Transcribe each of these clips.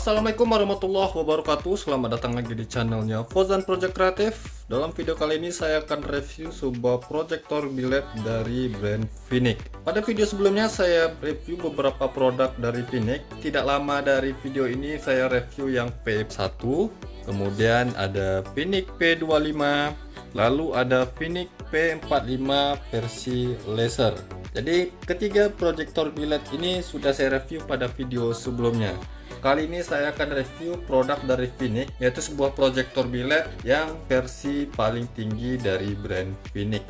Assalamualaikum warahmatullahi wabarakatuh. Selamat datang lagi di channelnya Fauzan Project Kreatif. Dalam video kali ini saya akan review sebuah proyektor biled dari brand Phoenix. Pada video sebelumnya saya review beberapa produk dari Phoenix. Tidak lama dari video ini saya review yang P1, kemudian ada Phoenix P25, lalu ada Phoenix P45 versi laser. Jadi ketiga proyektor biled ini sudah saya review pada video sebelumnya. Kali ini saya akan review produk dari Phoenix, yaitu sebuah proyektor biled yang versi paling tinggi dari brand Phoenix.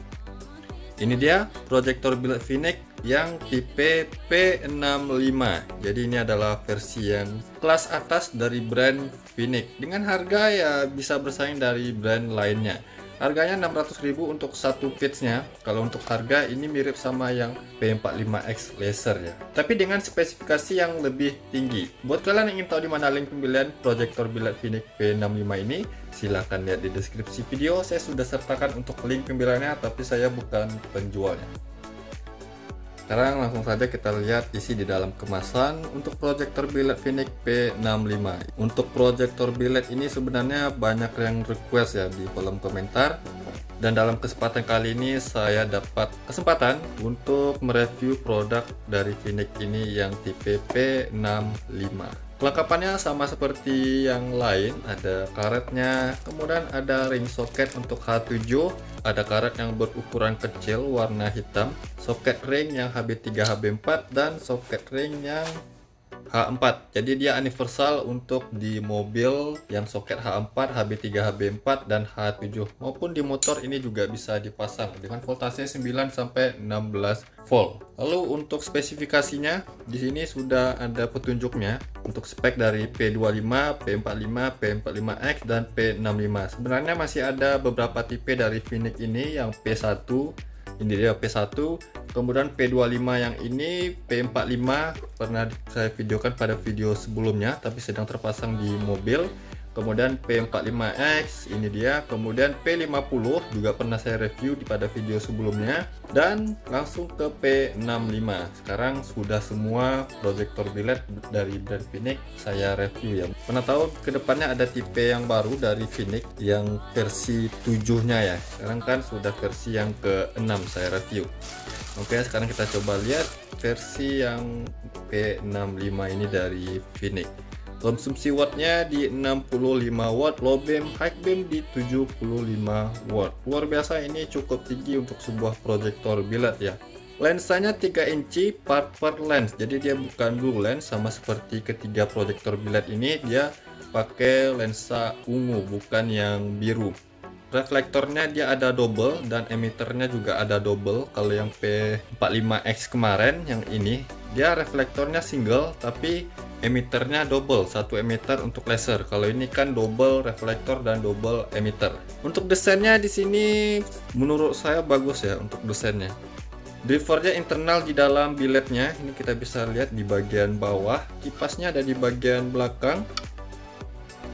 Ini dia proyektor biled Phoenix yang tipe P65. Jadi ini adalah versi yang kelas atas dari brand Phoenix. Dengan harga ya bisa bersaing dari brand lainnya. Harganya 600.000 untuk satu piece-nya. Kalau untuk harga ini mirip sama yang P45X laser ya. Tapi dengan spesifikasi yang lebih tinggi. Buat kalian yang ingin tahu di mana link pembelian proyektor biled Phoenix P65 ini, silahkan lihat di deskripsi video. Saya sudah sertakan untuk link pembeliannya, tapi saya bukan penjualnya. Sekarang langsung saja kita lihat isi di dalam kemasan untuk proyektor biled Phoenix P65. Untuk proyektor biled ini sebenarnya banyak yang request ya di kolom komentar. Dan dalam kesempatan kali ini saya dapat kesempatan untuk mereview produk dari Phoenix ini yang tipe P65. Kelengkapannya sama seperti yang lain, ada karetnya, kemudian ada ring soket untuk H7, ada karet yang berukuran kecil warna hitam, soket ring yang HB3 HB4, dan soket ring yang H4. Jadi dia universal untuk di mobil yang soket H4, HB3 HB4, dan H7, maupun di motor ini juga bisa dipasang dengan voltase 9 sampai 16 volt. Lalu untuk spesifikasinya di sini sudah ada petunjuknya untuk spek dari P25, P45, P45X, dan P65. Sebenarnya masih ada beberapa tipe dari Phoenix ini yang P1. Ini dia P1, kemudian P25 yang ini, P45 pernah saya videokan pada video sebelumnya tapi sedang terpasang di mobil. Kemudian P45X ini dia, kemudian P50 juga pernah saya review pada video sebelumnya, dan langsung ke P65. Sekarang sudah semua proyektor biled dari brand Phoenix saya review ya. Pernah tahu kedepannya ada tipe yang baru dari Phoenix yang versi 7-nya ya. Sekarang kan sudah versi yang ke-6 saya review. Oke, sekarang kita coba lihat versi yang P65 ini dari Phoenix. Konsumsi wattnya di 65 watt, low beam, high beam di 75 watt. Luar biasa, ini cukup tinggi untuk sebuah proyektor biled ya. Lensanya 3 inci part per lens, jadi dia bukan blue lens sama seperti ketiga proyektor biled ini. Dia pakai lensa ungu, bukan yang biru. Reflektornya dia ada double dan emitternya juga ada double. Kalau yang P45X kemarin yang ini dia reflektornya single tapi emitternya double, satu emitter untuk laser. Kalau ini kan double reflektor dan double emitter. Untuk desainnya di sini menurut saya bagus ya untuk desainnya. Drivernya internal di dalam bilednya, ini kita bisa lihat di bagian bawah. Kipasnya ada di bagian belakang,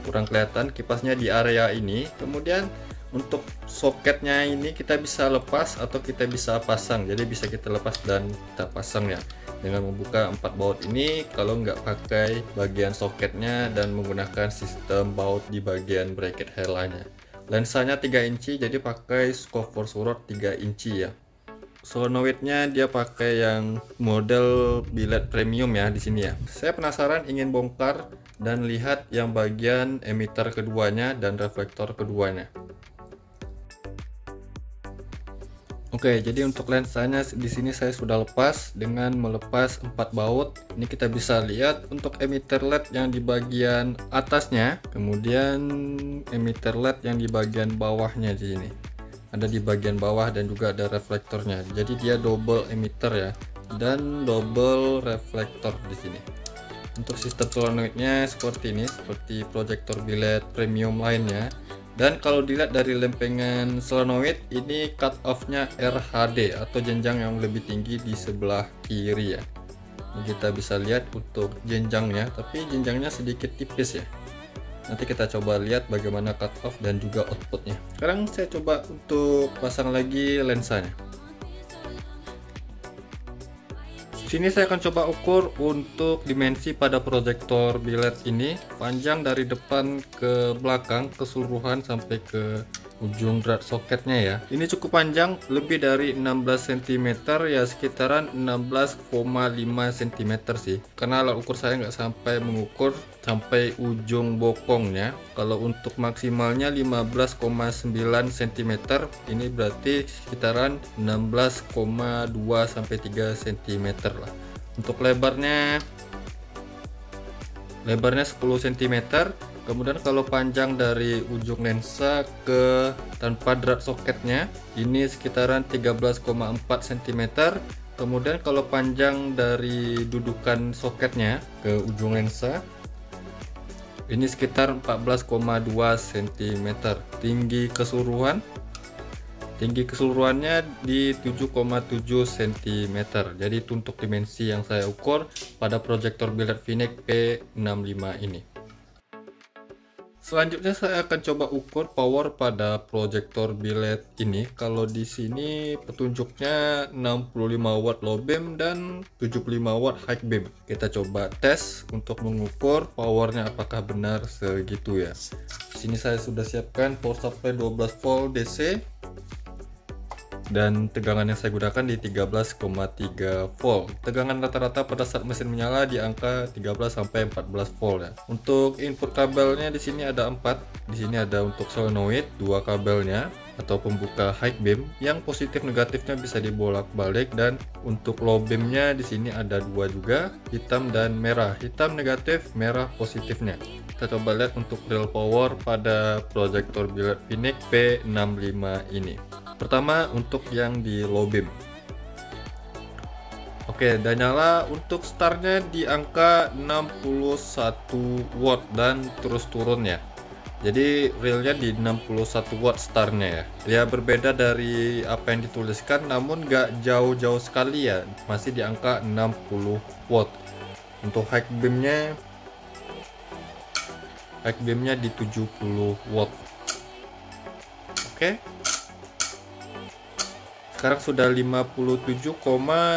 kurang kelihatan kipasnya di area ini. Kemudian untuk soketnya ini kita bisa lepas atau kita bisa pasang, jadi bisa kita lepas dan kita pasang ya dengan membuka 4 baut ini kalau nggak pakai bagian soketnya dan menggunakan sistem baut di bagian bracket helanya. Lensanya 3 inci, jadi pakai scope for surround 3 inci ya. Solenoidnya dia pakai yang model biled premium ya di sini ya. Saya penasaran ingin bongkar dan lihat yang bagian emitter keduanya dan reflektor keduanya. Oke, jadi untuk lensanya di sini saya sudah lepas dengan melepas 4 baut. Ini kita bisa lihat untuk emitter LED yang di bagian atasnya, kemudian emitter LED yang di bagian bawahnya di sini. Ada di bagian bawah dan juga ada reflektornya. Jadi dia double emitter ya dan double reflektor di sini. Untuk sistem solenoidnya seperti ini, seperti proyektor biled premium lainnya. Dan kalau dilihat dari lempengan solenoid ini cut off-nya RHD atau jenjang yang lebih tinggi di sebelah kiri ya. Ini kita bisa lihat untuk jenjangnya, tapi jenjangnya sedikit tipis ya. Nanti kita coba lihat bagaimana cut off dan juga outputnya. Sekarang saya coba untuk pasang lagi lensanya. Sini saya akan coba ukur untuk dimensi pada proyektor biled ini, panjang dari depan ke belakang keseluruhan sampai ke ujung drat soketnya ya. Ini cukup panjang, lebih dari 16 cm ya, sekitaran 16,5 cm sih. Karena alat ukur saya nggak sampai mengukur sampai ujung bokongnya. Kalau untuk maksimalnya 15,9 cm, ini berarti sekitaran 16,2 sampai 3 cm lah. Untuk lebarnya 10 cm. Kemudian kalau panjang dari ujung lensa ke tanpa drat soketnya ini sekitaran 13,4 cm. Kemudian kalau panjang dari dudukan soketnya ke ujung lensa ini sekitar 14,2 cm. Tinggi keseluruhannya di 7,7 cm. Jadi itu untuk dimensi yang saya ukur pada proyektor biled Vinic P65 ini. Selanjutnya saya akan coba ukur power pada proyektor biled ini. Kalau di sini petunjuknya 65 watt low beam dan 75 watt high beam. Kita coba tes untuk mengukur powernya apakah benar segitu ya. Di sini saya sudah siapkan power supply 12 volt DC dan tegangan yang saya gunakan di 13,3 volt. Tegangan rata-rata pada saat mesin menyala di angka 13 sampai 14 volt ya. Untuk input kabelnya di sini ada 4. Di sini ada untuk solenoid 2 kabelnya atau pembuka high beam yang positif negatifnya bisa dibolak-balik, dan untuk low beamnya di sini ada 2 juga, hitam dan merah. Hitam negatif, merah positifnya. Kita coba lihat untuk real power pada proyektor biled Vinic P65 ini. Pertama untuk yang di low beam. Oke, dan nyala. Untuk startnya di angka 61 watt dan terus turun ya. Jadi realnya di 61 watt startnya ya. Ya berbeda dari apa yang dituliskan, namun nggak jauh-jauh sekali ya. Masih di angka 60 watt. Untuk high beamnya di 70 watt. Oke. Sekarang sudah 57,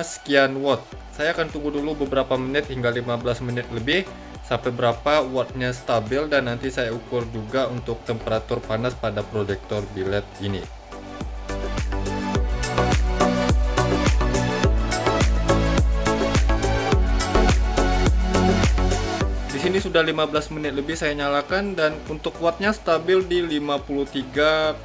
sekian watt. Saya akan tunggu dulu beberapa menit hingga 15 menit lebih sampai berapa wattnya stabil, dan nanti saya ukur juga untuk temperatur panas pada proyektor biled ini. Ini sudah 15 menit lebih saya nyalakan, dan untuk wattnya stabil di 53,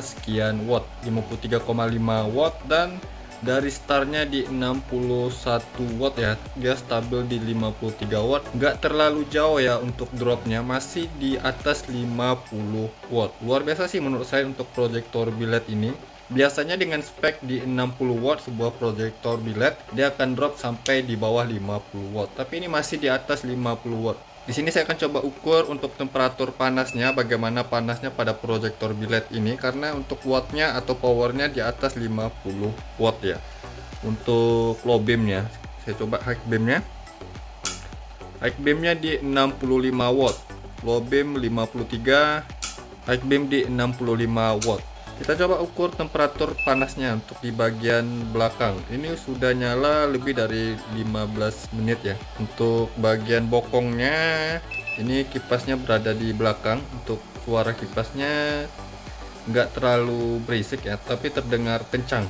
sekian watt, 53,5 watt, dan dari startnya di 61 watt ya, dia stabil di 53 watt, nggak terlalu jauh ya. Untuk dropnya masih di atas 50 watt. Luar biasa sih menurut saya untuk proyektor biled ini. Biasanya dengan spek di 60 watt sebuah proyektor biled dia akan drop sampai di bawah 50 watt, tapi ini masih di atas 50 watt. Di sini saya akan coba ukur untuk temperatur panasnya, bagaimana panasnya pada proyektor biled ini, karena untuk wattnya atau powernya di atas 50 watt ya. Untuk low beamnya, saya coba high beamnya. High beamnya di 65 watt, low beam 53, high beam di 65 watt. Kita coba ukur temperatur panasnya untuk di bagian belakang. Ini sudah nyala lebih dari 15 menit ya. Untuk bagian bokongnya, ini kipasnya berada di belakang. Untuk suara kipasnya nggak terlalu berisik ya, tapi terdengar kencang.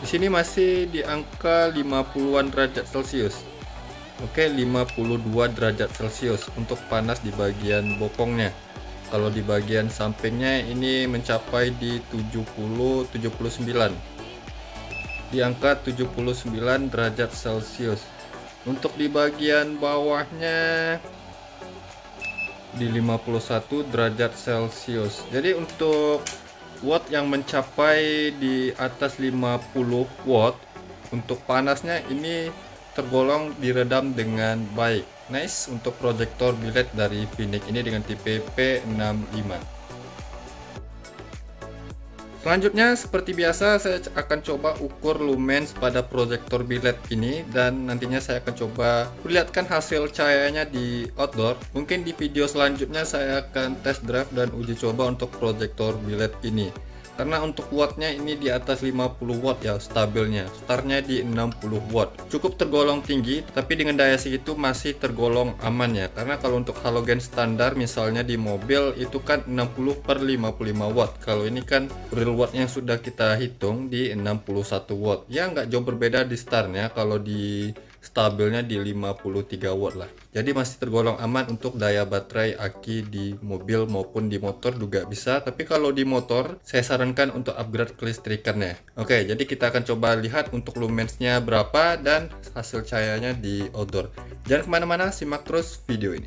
Di sini masih di angka 50-an derajat Celcius. Oke, 52 derajat Celcius untuk panas di bagian bokongnya. Kalau di bagian sampingnya ini mencapai di 79. Di angka 79 derajat Celcius. Untuk di bagian bawahnya di 51 derajat Celcius. Jadi untuk watt yang mencapai di atas 50 watt, untuk panasnya ini tergolong diredam dengan baik. Nice untuk proyektor biled dari Vinic ini dengan tipe P65. Selanjutnya seperti biasa saya akan coba ukur lumens pada proyektor biled ini, dan nantinya saya akan coba perlihatkan hasil cahayanya di outdoor. Mungkin di video selanjutnya saya akan test drive dan uji coba untuk proyektor biled ini. karena untuk wattnya ini di atas 50 watt ya stabilnya, startnya di 60 watt, cukup tergolong tinggi, tapi dengan daya segitu masih tergolong aman ya, karena kalau untuk halogen standar misalnya di mobil itu kan 60/55 watt, kalau ini kan real wattnya sudah kita hitung di 61 watt ya, nggak jauh berbeda di startnya, kalau di stabilnya di 53 watt lah. Jadi masih tergolong aman untuk daya baterai aki di mobil maupun di motor juga bisa. Tapi kalau di motor saya sarankan untuk upgrade kelistrikannya. Oke, jadi kita akan coba lihat untuk lumensnya berapa dan hasil cahayanya di outdoor. Jangan kemana-mana, simak terus video ini.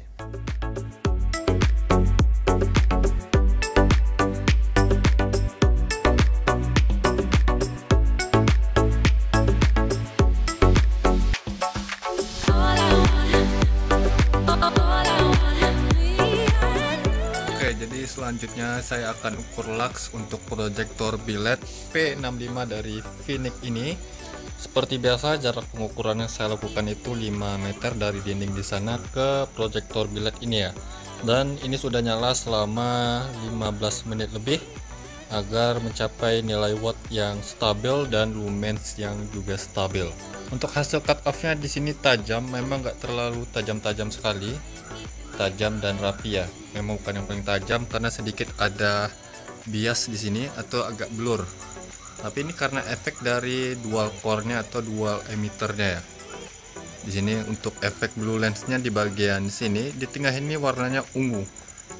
Jadi selanjutnya saya akan ukur lux untuk proyektor biled P65 dari Vinic ini. Seperti biasa jarak pengukuran yang saya lakukan itu 5 meter dari dinding di sana ke proyektor biled ini ya. Dan ini sudah nyala selama 15 menit lebih agar mencapai nilai watt yang stabil dan lumens yang juga stabil. Untuk hasil cut off-nya di sini tajam, memang nggak terlalu tajam-tajam sekali. Tajam dan rapi ya, memang bukan yang paling tajam karena sedikit ada bias di sini atau agak blur, tapi ini karena efek dari dual core-nya atau dual emitternya ya. Di sini untuk efek blue lens-nya di bagian sini, di tengah ini warnanya ungu,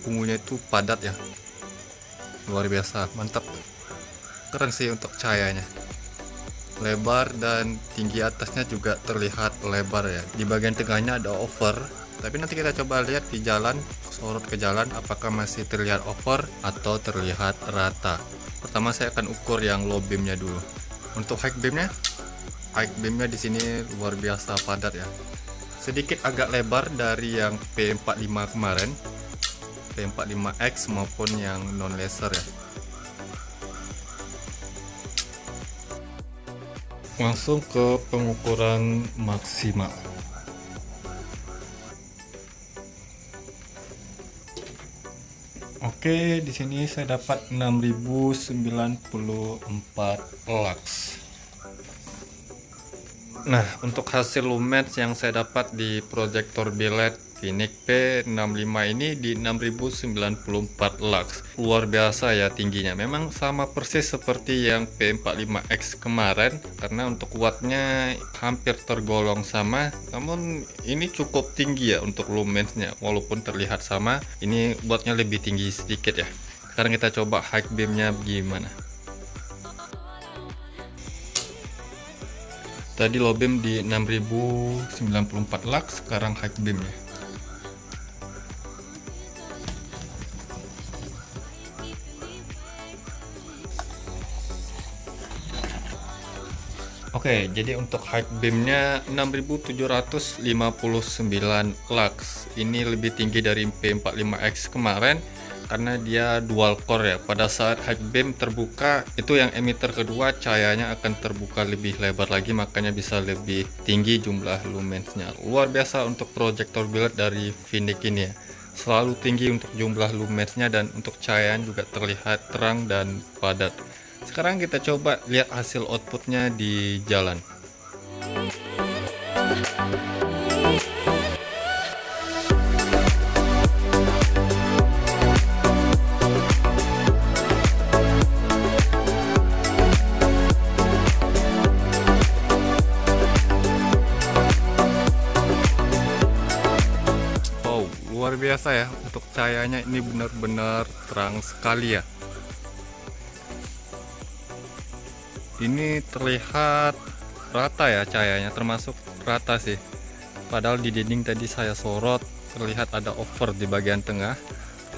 ungunya itu padat ya, luar biasa, mantap, keren sih untuk cahayanya, lebar dan tinggi atasnya juga terlihat lebar ya. Di bagian tengahnya ada over, tapi nanti kita coba lihat di jalan, sorot ke jalan apakah masih terlihat over atau terlihat rata. Pertama saya akan ukur yang low beamnya dulu. Untuk high beamnya di sini luar biasa padat ya. Sedikit agak lebar dari yang P45 kemarin, P45X maupun yang non laser ya. Langsung ke pengukuran maksimal. Oke, di sini saya dapat 6094 lux. Nah, untuk hasil lumens yang saya dapat di proyektor biled Vinic P65 ini di 6094 lux. Luar biasa ya tingginya. Memang sama persis seperti yang P45X kemarin karena untuk wattnya hampir tergolong sama. Namun ini cukup tinggi ya untuk lumensnya. Walaupun terlihat sama, ini wattnya lebih tinggi sedikit ya. Sekarang kita coba high beamnya gimana. Tadi low beam di 6094 lux, sekarang high beamnya. Oke, jadi untuk high beamnya 6759 lux. Ini lebih tinggi dari P45X kemarin karena dia dual core ya. Pada saat high beam terbuka itu yang emitter kedua cahayanya akan terbuka lebih lebar lagi, makanya bisa lebih tinggi jumlah lumensnya. Luar biasa untuk proyektor biled dari Vinic ini ya. Selalu tinggi untuk jumlah lumensnya dan untuk cahayanya juga terlihat terang dan padat. Sekarang kita coba lihat hasil outputnya di jalan. Wow, luar biasa ya, untuk cahayanya ini benar-benar terang sekali ya. Ini terlihat rata ya cahayanya, termasuk rata sih. Padahal di dinding tadi saya sorot terlihat ada over di bagian tengah.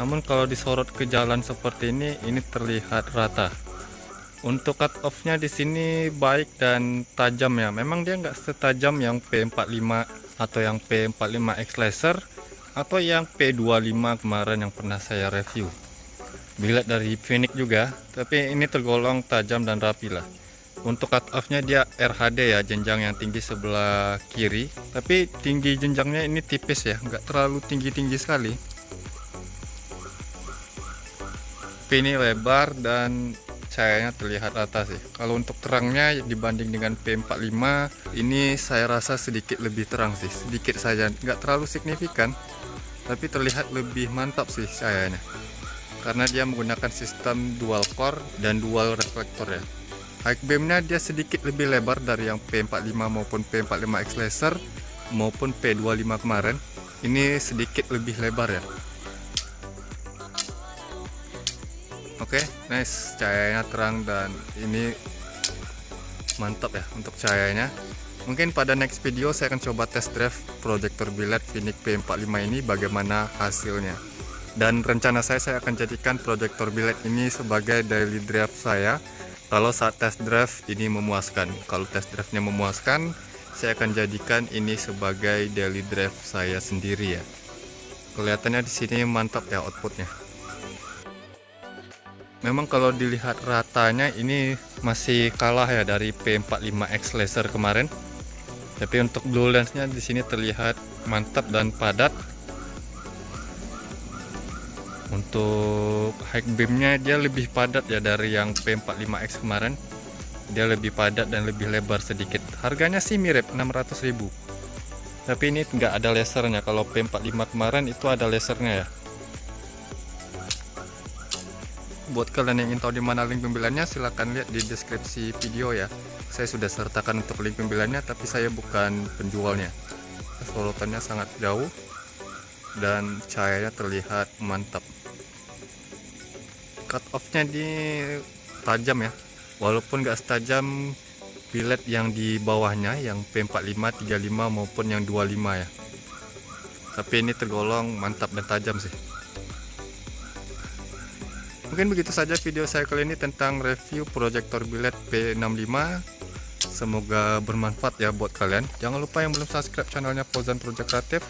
Namun kalau disorot ke jalan seperti ini terlihat rata. Untuk cut off-nya di sini baik dan tajam ya. Memang dia nggak setajam yang P45 atau yang P45X laser atau yang P25 kemarin yang pernah saya review. Biled dari Vinic juga, tapi ini tergolong tajam dan rapi lah. Untuk cut off-nya dia RHD ya, jenjang yang tinggi sebelah kiri, tapi tinggi jenjangnya ini tipis ya, nggak terlalu tinggi-tinggi sekali. Tapi ini lebar dan cahayanya terlihat rata sih. Kalau untuk terangnya dibanding dengan P45 ini saya rasa sedikit lebih terang sih, sedikit saja, nggak terlalu signifikan, tapi terlihat lebih mantap sih cahayanya karena dia menggunakan sistem dual core dan dual reflektor ya. High beamnya dia sedikit lebih lebar dari yang P45 maupun P45X laser maupun P25 kemarin. Ini sedikit lebih lebar ya. Oke, nice, cahayanya terang dan ini mantap ya untuk cahayanya. Mungkin pada next video saya akan coba test drive proyektor biled Phoenix P45 ini bagaimana hasilnya. Dan rencana saya akan jadikan proyektor biled ini sebagai daily drive saya kalau saat test drive ini memuaskan. Kalau test drive-nya memuaskan, saya akan jadikan ini sebagai daily drive saya sendiri ya. Kelihatannya di sini mantap ya outputnya. Memang kalau dilihat ratanya ini masih kalah ya dari P45X laser kemarin. Tapi untuk blue lensnya di sini terlihat mantap dan padat. Untuk high beamnya dia lebih padat ya dari yang P45X kemarin. Dia lebih padat dan lebih lebar sedikit. Harganya sih mirip 600.000. Tapi ini nggak ada lasernya. Kalau P45 kemarin itu ada lasernya ya. Buat kalian yang ingin tahu di mana link pembeliannya, silahkan lihat di deskripsi video ya. Saya sudah sertakan untuk link pembeliannya, tapi saya bukan penjualnya. Sorotannya sangat jauh dan cahayanya terlihat mantap. Cut off-nya di tajam ya, walaupun nggak setajam biled yang di bawahnya, yang P45, 35 maupun yang 25 ya. Tapi ini tergolong mantap dan tajam sih. Mungkin begitu saja video saya kali ini tentang review proyektor biled P65. Semoga bermanfaat ya buat kalian. Jangan lupa yang belum subscribe channelnya Fozan Project Creative,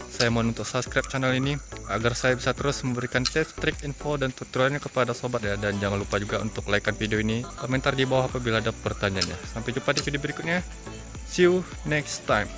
saya mohon untuk subscribe channel ini agar saya bisa terus memberikan tips, trik, info, dan tutorialnya kepada sobat ya. Dan jangan lupa juga untuk like video ini, komentar di bawah apabila ada pertanyaannya. Sampai jumpa di video berikutnya. See you next time.